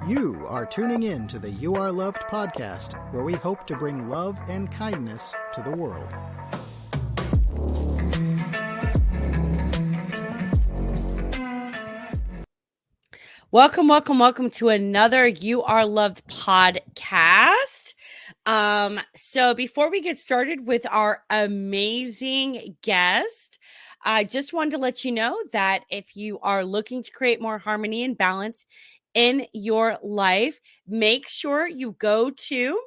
You are tuning in to the You Are Loved podcast, where we hope to bring love and kindness to the world. Welcome to another You Are Loved podcast. So before we get started with our amazing guest, I just wanted to let you know that if you are looking to create more harmony and balance in your life, make sure you go to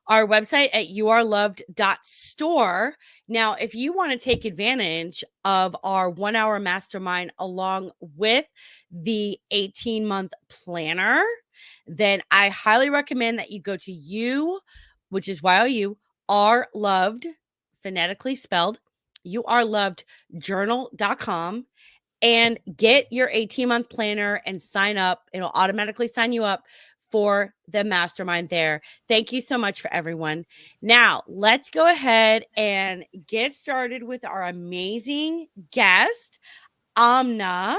our website at youareloved.store. Now, if you want to take advantage of our 1 hour mastermind along with the 18-month planner, then I highly recommend that you go to you, which is YOU, are loved, phonetically spelled, youarelovedjournal.com, and get your 18-month planner and sign up. It'll automatically sign you up for the mastermind there. Thank you so much for everyone. Now, let's go ahead and get started with our amazing guest, Amna.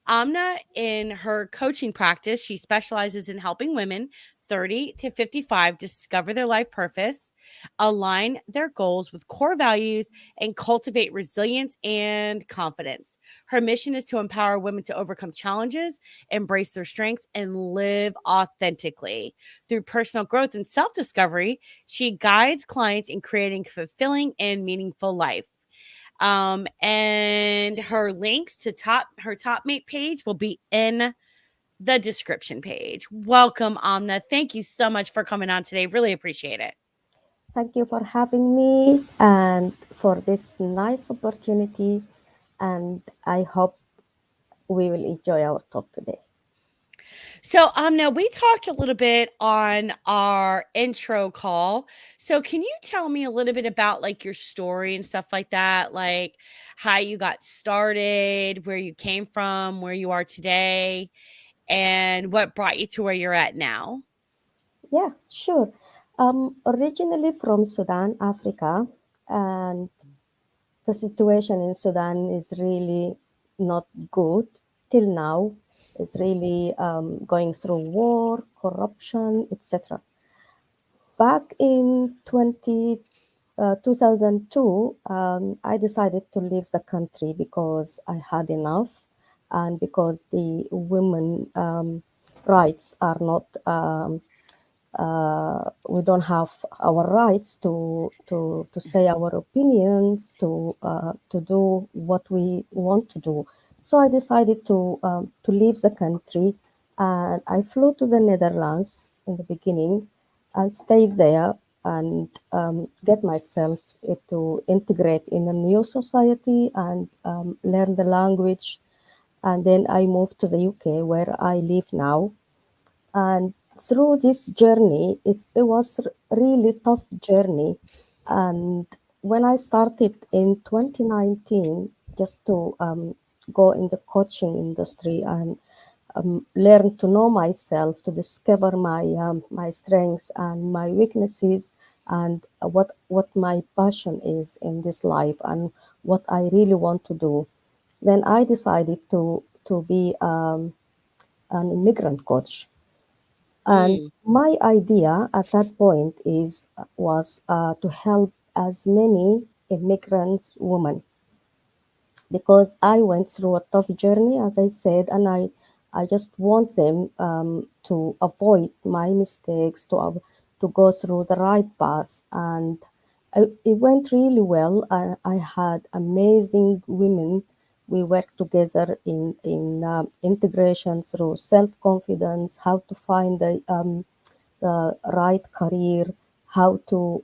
Amna, in her coaching practice, she specializes in helping women 30 to 55 discover their life purpose, align their goals with core values, and cultivate resilience and confidence. Her mission is to empower women to overcome challenges, embrace their strengths, and live authentically. Through personal growth and self-discovery, she guides clients in creating fulfilling and meaningful life. And her links to her top mate page will be in the description page. Welcome, Amna. Thank you so much for coming on today. Really appreciate it. Thank you for having me and for this nice opportunity. And I hope we will enjoy our talk today. So, Amna, we talked a little bit on our intro call. So, can you tell me a little bit about like your story and stuff like that? Like how you got started, where you came from, where you are today, and what brought you to where you're at now? Yeah, sure. Originally from Sudan, Africa, and the situation in Sudan is really not good till now. It's really going through war, corruption, etc. Back in 2002, I decided to leave the country because I had enough and because the women rights are not, we don't have our rights to say our opinions, to do what we want to do. So I decided to leave the country, and I flew to the Netherlands in the beginning and stayed there and get myself to integrate in a new society and learn the language. And then I moved to the UK where I live now. And through this journey, it was really tough journey. And when I started in 2019, just to go in the coaching industry and learn to know myself, to discover my strengths and my weaknesses, and what my passion is in this life and what I really want to do. Then I decided to be an immigrant coach. And Mm. my idea at that point was to help as many immigrants women because I went through a tough journey, as I said, and I just want them to avoid my mistakes, to go through the right path. And it went really well. I had amazing women. We worked together in integration through self-confidence, how to find the right career, how to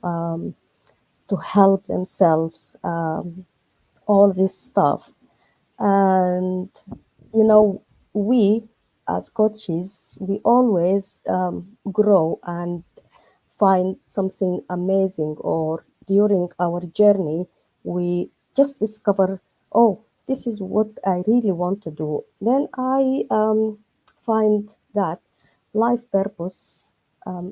help themselves, all this stuff. And you know, we as coaches, we always grow and find something amazing, or during our journey we just discover, oh, this is what I really want to do. Then I find that life purpose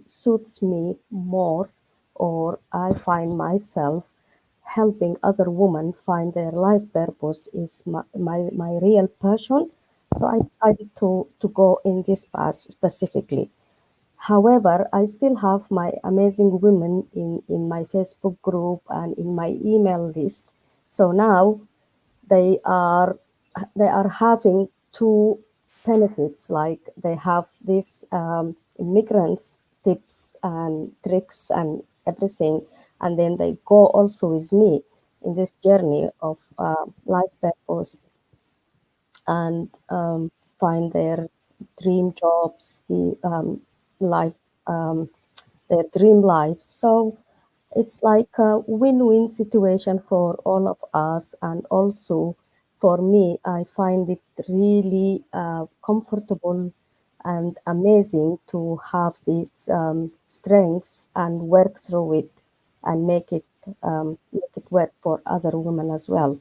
suits me more, or I find myself helping other women find their life purpose is my real passion. So I decided to go in this path specifically. However, I still have my amazing women in my Facebook group and in my email list. So now they are they are having two benefits, like they have these immigrants tips and tricks and everything, and then they go also with me in this journey of life purpose and find their dream jobs, the life, um, their dream lives. So it's like a win-win situation for all of us, and also for me, I find it really comfortable and amazing to have these strengths and work through it and make it work for other women as well.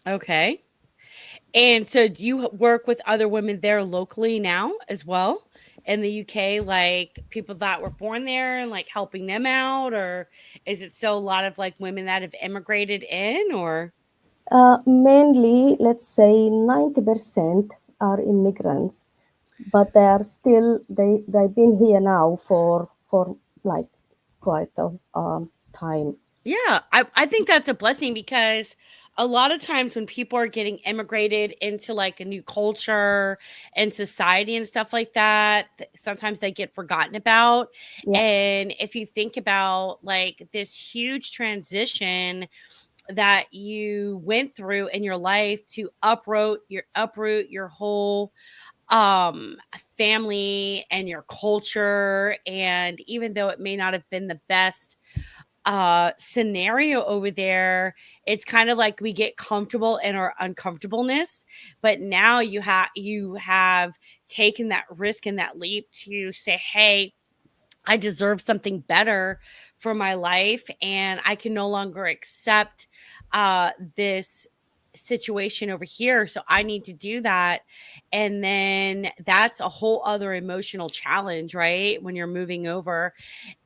Okay. And so do you work with other women there locally now as well in the UK, like people that were born there and like helping them out? Or is it still a lot of like women that have immigrated in or? Mainly, let's say 90% are immigrants, but they are still they've been here now for like quite a time. Yeah, I think that's a blessing because a lot of times when people are getting immigrated into like a new culture and society and stuff like that, sometimes they get forgotten about. Yeah, And if you think about like this huge transition that you went through in your life to uproot your whole family and your culture, and even though it may not have been the best scenario over there, it's kind of like we get comfortable in our uncomfortableness, but now you have taken that risk and that leap to say, hey, I deserve something better for my life, and I can no longer accept this situation over here. So I need to do that. And then that's a whole other emotional challenge, right? When you're moving over.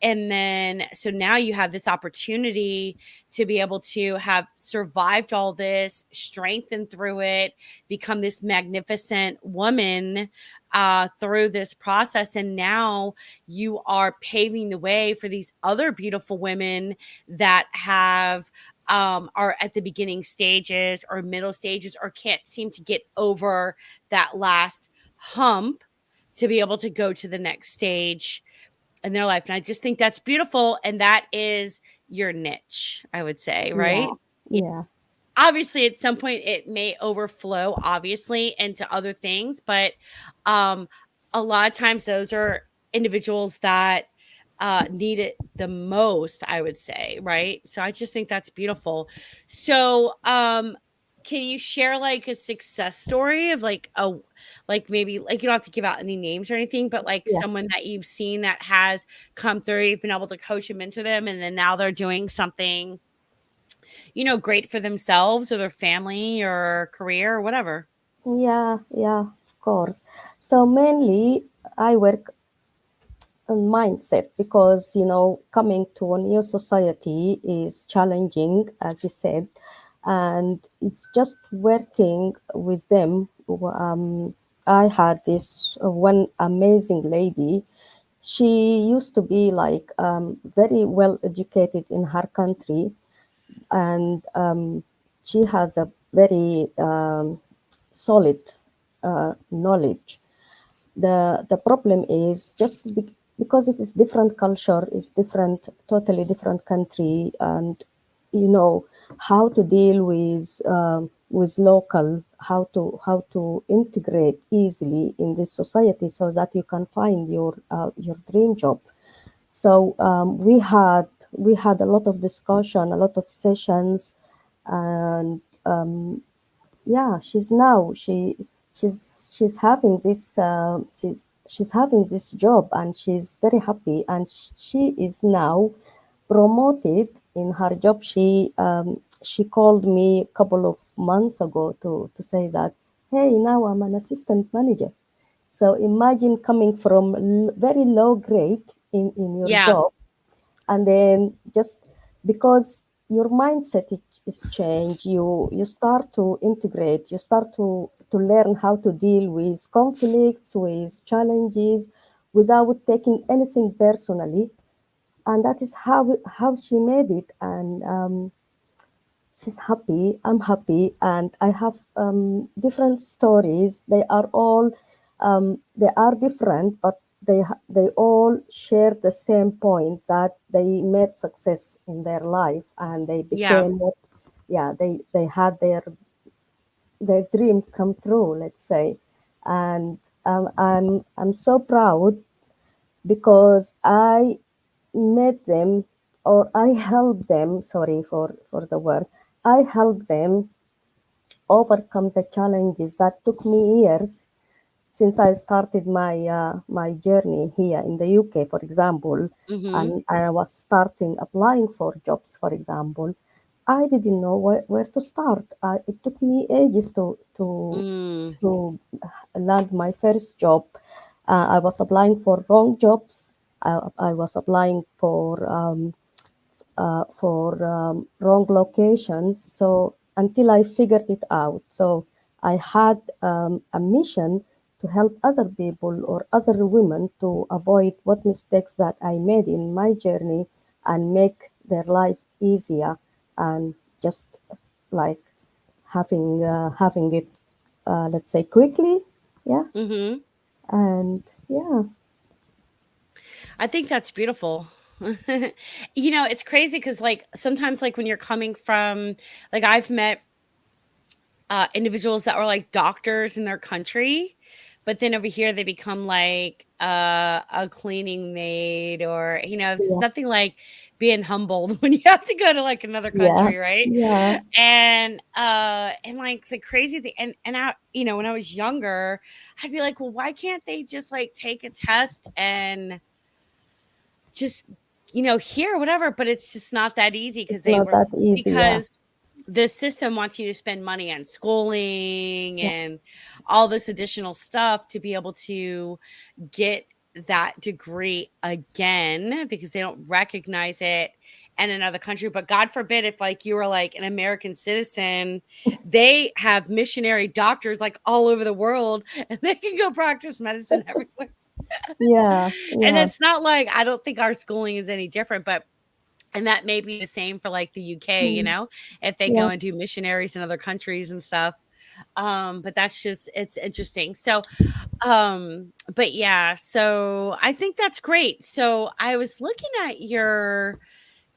And then, so now you have this opportunity to be able to have survived all this, strengthened through it, become this magnificent woman through this process. And now you are paving the way for these other beautiful women that have are at the beginning stages or middle stages or can't seem to get over that last hump to be able to go to the next stage in their life. And I just think that's beautiful. And that is your niche, I would say, yeah, right? yeah, Obviously at some point it may overflow obviously into other things, but um a lot of times those are individuals that need it the most, I would say, right? So I just think that's beautiful. So can you share like a success story of like a like maybe like you don't have to give out any names or anything, but like yeah. someone that you've seen that has come through, you've been able to coach and mentor them, and then now they're doing something, great for themselves or their family or career or whatever. Yeah, yeah, of course. So mainly I work on mindset because coming to a new society is challenging, as you said, and it's just working with them. I had this one amazing lady. She used to be like very well educated in her country, and she has a very solid knowledge. The problem is just because it is different culture, is different, totally different country, and you know how to deal with local, how to integrate easily in this society so that you can find your dream job. So we had a lot of discussion, a lot of sessions, and yeah, she's having this she's having this job, and she's very happy, and she is now promoted in her job. She called me a couple of months ago to say that, hey, now I'm an assistant manager. So imagine coming from very low grade in your Yeah. job, and then just because your mindset is changed, you start to integrate, you start to to learn how to deal with conflicts, with challenges, without taking anything personally. And that is how she made it. And she's happy, I'm happy, and I have different stories. They are different, but they all share the same point, that they made success in their life, and they Yeah. became what, yeah, they had their dream come true, let's say. And I'm so proud because I met them, or I helped them, sorry for the word, I helped them overcome the challenges that took me years since I started my journey here in the UK, for example, Mm-hmm. and I was starting applying for jobs, for example. I didn't know where to start. It took me ages Mm. to land my first job. I was applying for wrong jobs. I was applying for wrong locations. So until I figured it out, so I had a mission to help other people or other women to avoid what mistakes that I made in my journey and make their lives easier, and just like having it, let's say, quickly, yeah. Mm-hmm. And yeah, I think that's beautiful. It's crazy because, like, sometimes, like, when you're coming from, like, I've met individuals that were like doctors in their country, but then over here they become like a cleaning maid, or it's yeah, nothing like being humbled when you have to go to like another yeah, country, right? yeah. And like the crazy thing, and I, when I was younger, I'd be like, well, why can't they just like take a test and just hear whatever? But it's just not that easy because It's not that easy. Yeah, because the system wants you to spend money on schooling yeah, and all this additional stuff to be able to get that degree again, because they don't recognize it in another country. But God forbid, if like you were like an American citizen, they have missionary doctors like all over the world, and they can go practice medicine everywhere. yeah, And yeah. it's not like, I don't think our schooling is any different, but and that may be the same for like the UK, Mm, if they go yeah. and do missionaries in other countries and stuff. But that's just, it's interesting. So, but yeah, so I think that's great. So I was looking at your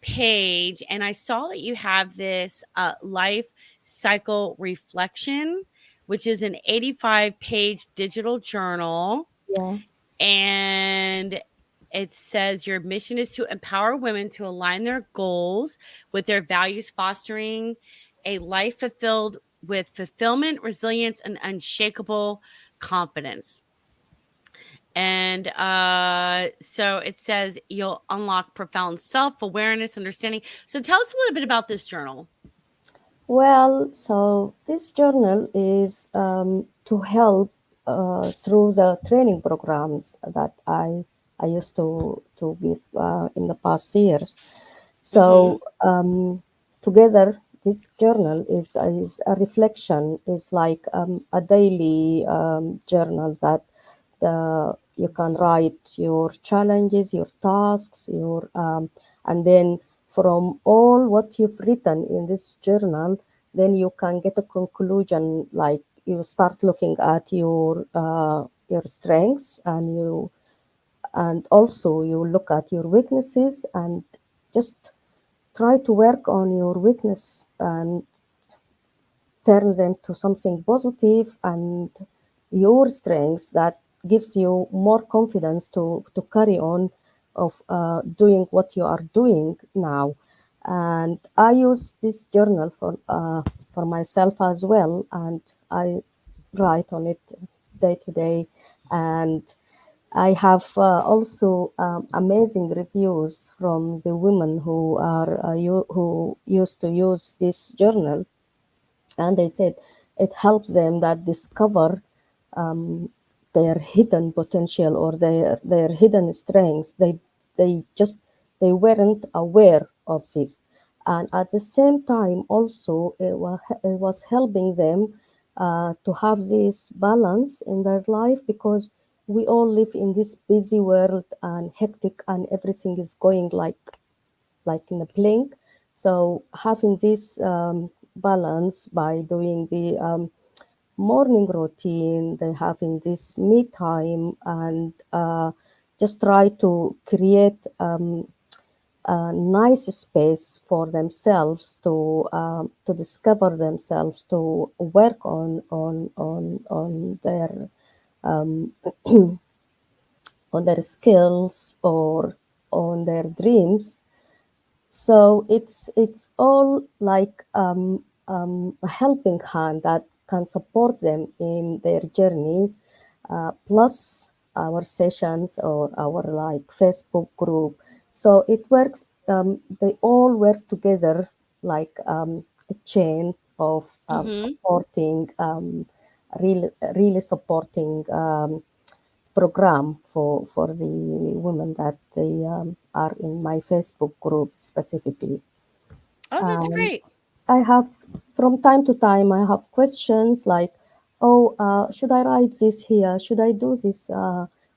page and I saw that you have this life cycle reflection, which is an 85-page digital journal. Yeah, And it says your mission is to empower women to align their goals with their values, fostering a life fulfilled with fulfillment, resilience, and unshakable confidence. And so it says you'll unlock profound self-awareness, understanding. So tell us a little bit about this journal. well, so this journal is to help through the training programs that I used to give in the past years. Mm-hmm. So together, this journal is a reflection, is like a daily journal that you can write your challenges, your tasks, your and then from all what you've written in this journal, then you can get a conclusion. Like you start looking at your strengths, and also you look at your weaknesses, and just try to work on your weakness and turn them to something positive, and your strengths that gives you more confidence to carry on of doing what you are doing now. And I use this journal for myself as well, and I write on it day to day. And I have also amazing reviews from the women who used to use this journal, and they said it helps them that discover their hidden potential or their hidden strengths. They just they weren't aware of this, and at the same time also it was helping them to have this balance in their life, because we all live in this busy world and hectic, and everything is going like in a blink. So having this balance by doing the morning routine, they having this me time, and just try to create a nice space for themselves to discover themselves, to work on their skills or on their dreams. So it's all like a helping hand that can support them in their journey, plus our sessions or our like Facebook group. So it works. They all work together like a chain of Mm-hmm. supporting, really supporting program for the women that they are in my Facebook group specifically. Oh, that's And great. I have, from time to time, I have questions like, oh, should I write this here? Should I do this?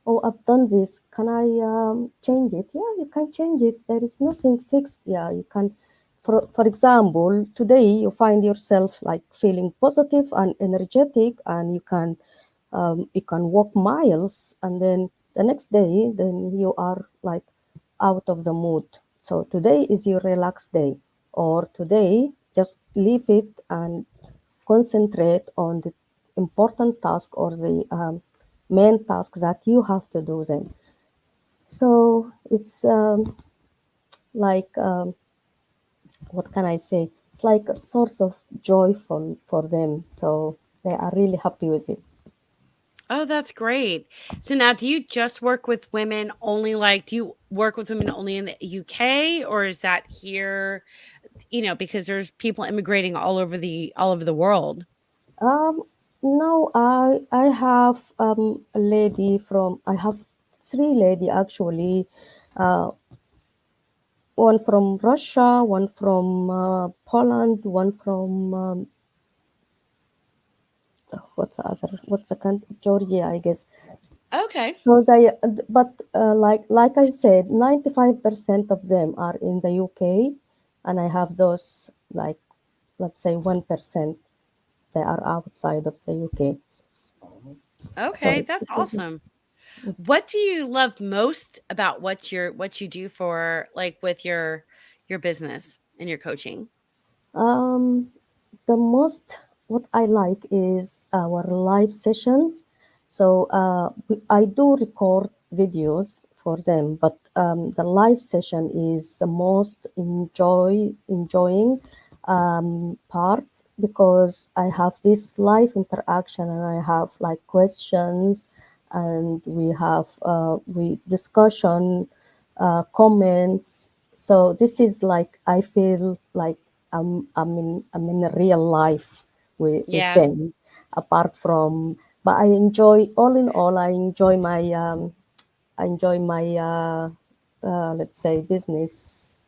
Oh, I've done this. Can I change it? Yeah, you can change it. There is nothing fixed. Yeah, you can. For example, today you find yourself like feeling positive and energetic, and you can walk miles, and then the next day, then you are like out of the mood. So today is your relaxed day, or today just leave it and concentrate on the important task or the main tasks that you have to do then. So it's like what can I say? It's like a source of joy for them. So they are really happy with it. Oh, that's great. So now, do you just work with women only? Like, do you work with women only in the UK, or is that here? Because there's people immigrating all over the world. Um, no, I have a lady from I have three lady actually, uh, one from Russia, one from Poland, one from what's the other? What's the country? Georgia, I guess. Okay. So they, but like I said, 95% of them are in the UK, and I have those like, let's say 1% they are outside of the UK. So Okay, it's that's awesome. What do you love most about what you do for like with your business and your coaching? Um, the most what I like is our live sessions. So I do record videos for them, but the live session is the most enjoying part, because I have this live interaction, and I have like questions, and we discussion, comments. So this is like I feel like I'm in a real life with Yeah. them. Apart from, but I enjoy, all in all, I enjoy my let's say business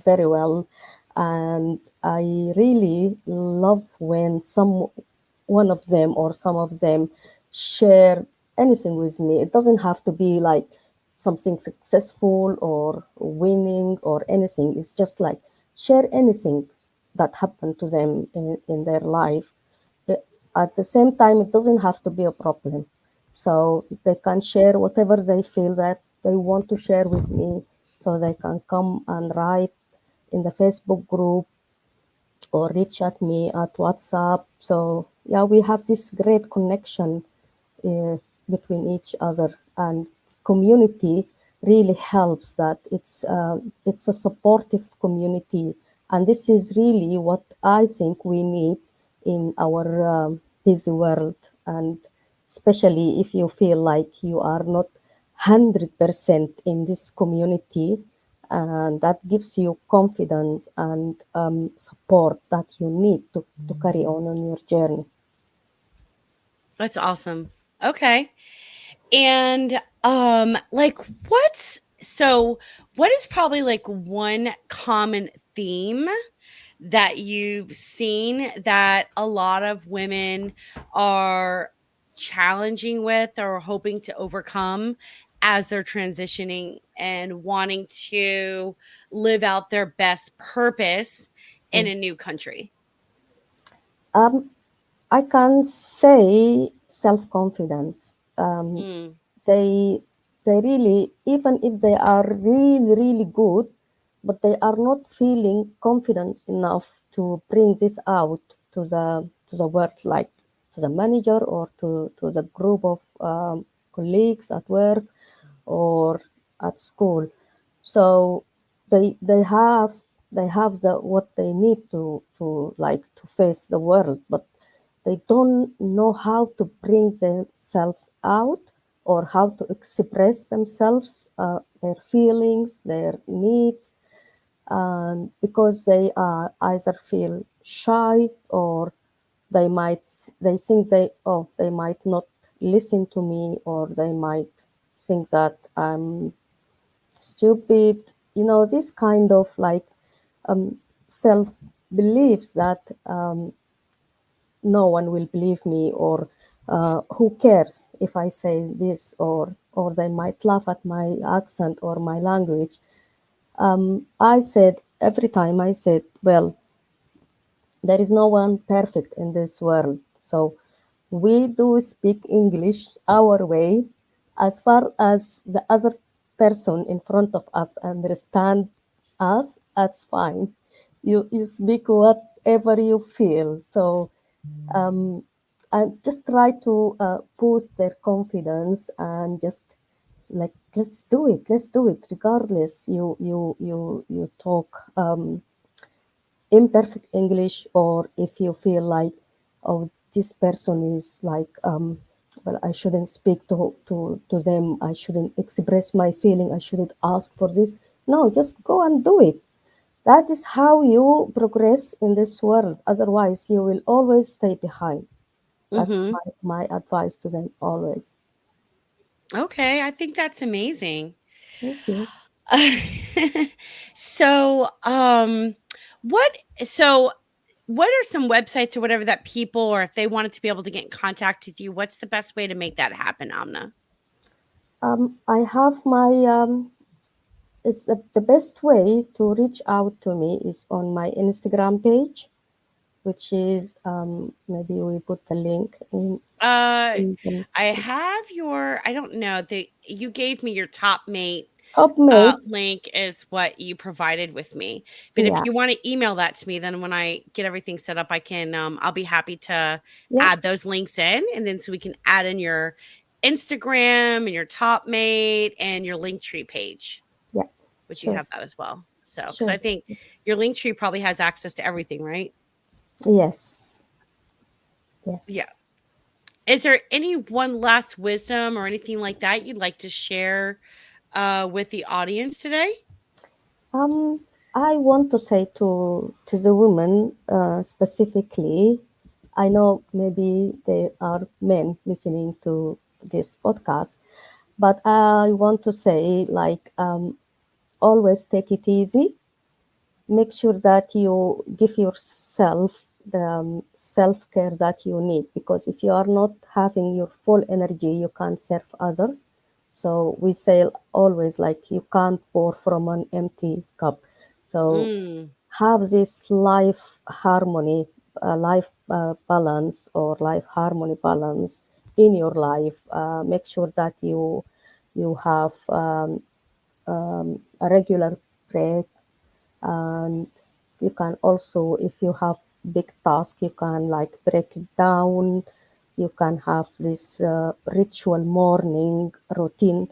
very well, and I really love when one of them or some of them share anything with me. It doesn't have to be like something successful or winning or anything. It's just like share anything that happened to them in their life. It- At the same time, it doesn't have to be a problem. So they can share whatever they feel that they want to share with me. So they can come and write in the Facebook group or reach at me at WhatsApp. So yeah, we have this great connection uh, between each other, and community really helps. That it's a supportive community, and this is really what I think we need in our busy world, and especially if you feel like you are not 100% in this community, and that gives you confidence and support that you need to carry on your journey. That's awesome. Okay. And like what is probably like one common theme that you've seen that a lot of women are challenging with or hoping to overcome as they're transitioning and wanting to live out their best purpose in Mm. a new country? Um, I can say self-confidence. Mm, They they really, even if they are really really good, but they are not feeling confident enough to bring this out to the work, like to the manager or to the group of colleagues at work or at school. So they have the what they need to like to face the world, but they don't know how to bring themselves out or how to express themselves, their feelings, their needs, and because they either feel shy or they might they think they might not listen to me, or they might think that I'm stupid. This kind of like self beliefs that no one will believe me, or who cares if I say this, or they might laugh at my accent or my language. I said every time I said, well, there is no one perfect in this world. So we do speak English our way. As far as the other person in front of us understand us, that's fine. You speak whatever you feel. So and just try to boost their confidence, and just like, let's do it regardless you talk imperfect English, or if you feel like, oh, this person is like, well, I shouldn't speak to them, I shouldn't express my feeling, I shouldn't ask for this. No, just go and do it. That is how you progress in this world. Otherwise, you will always stay behind. That's mm-hmm. my advice to them always. Okay, I think that's amazing. Thank you. so, what so what are some websites or whatever that people, or if they wanted to be able to get in contact with you, what's the best way to make that happen, Amna? I have my it's the best way to reach out to me is on my Instagram page, which is maybe we put the link Uh, in the I have your, I don't know, you gave me your top mate top mate. link is what you provided with me. But if Yeah, you want to email that to me, then when I get everything set up, I can, I'll be happy to yeah, add those links in. And then so we can add in your Instagram and your top mate and your link tree page, yeah. which you Sure, have that as well. So, because I sure. think your link tree probably has access to everything, right? Yes, Yeah. yes. Is there any one last wisdom or anything like that you'd like to share with the audience today? Um, I want to say to the women specifically. I know maybe there are men listening to this podcast, but I want to say, like, always take it easy. Make sure that you give yourself the self care that you need, because if you are not having your full energy, you can't serve other. So we say always, like, you can't pour from an empty cup. So Mm. have this life harmony, life balance, or life harmony balance in your life. Make sure that you have a regular break, and you can also, if you have big task, you can like break it down. You can have this ritual morning routine.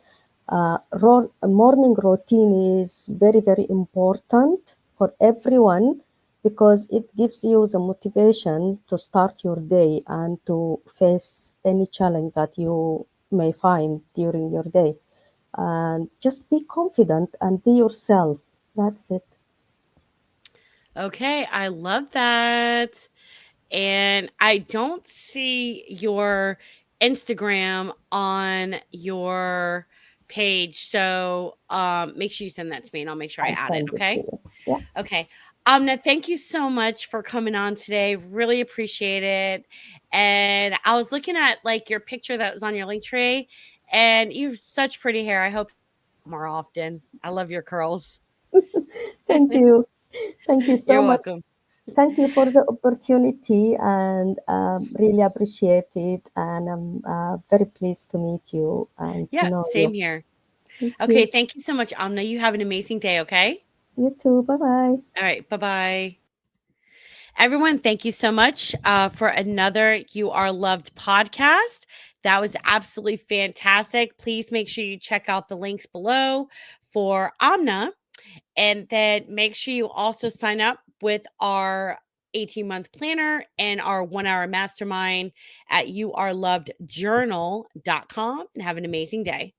Morning routine is very very important for everyone, because it gives you the motivation to start your day and to face any challenge that you may find during your day. And just be confident and be yourself. That's it. Okay, I love that. And I don't see your Instagram on your page. So make sure you send that to me and I'll make sure I I'll add it. send it to Okay. you. Yeah, Okay. Amna, thank you so much for coming on today. Really appreciate it. And I was looking at like your picture that was on your link tree, and you've such pretty hair. I hope more often. I love your curls. Thank you. Thank you so You're much. welcome. Thank you for the opportunity and really appreciate it. And I'm very pleased to meet you and to Yeah, know same you. here. Thank Okay, you. thank you so much, Amna. You have an amazing day, okay? You too. Bye bye. All right, bye-bye. Everyone, thank you so much for another You Are Loved podcast. That was absolutely fantastic. Please make sure you check out the links below for Amna. And then make sure you also sign up with our 18-month planner and our 1 hour mastermind at youarelovedjournal.com, and have an amazing day.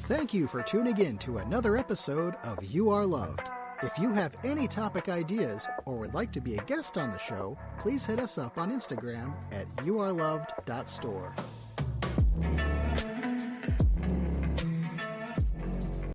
Thank you for tuning in to another episode of You Are Loved. If you have any topic ideas or would like to be a guest on the show, please hit us up on Instagram at youareloved.store.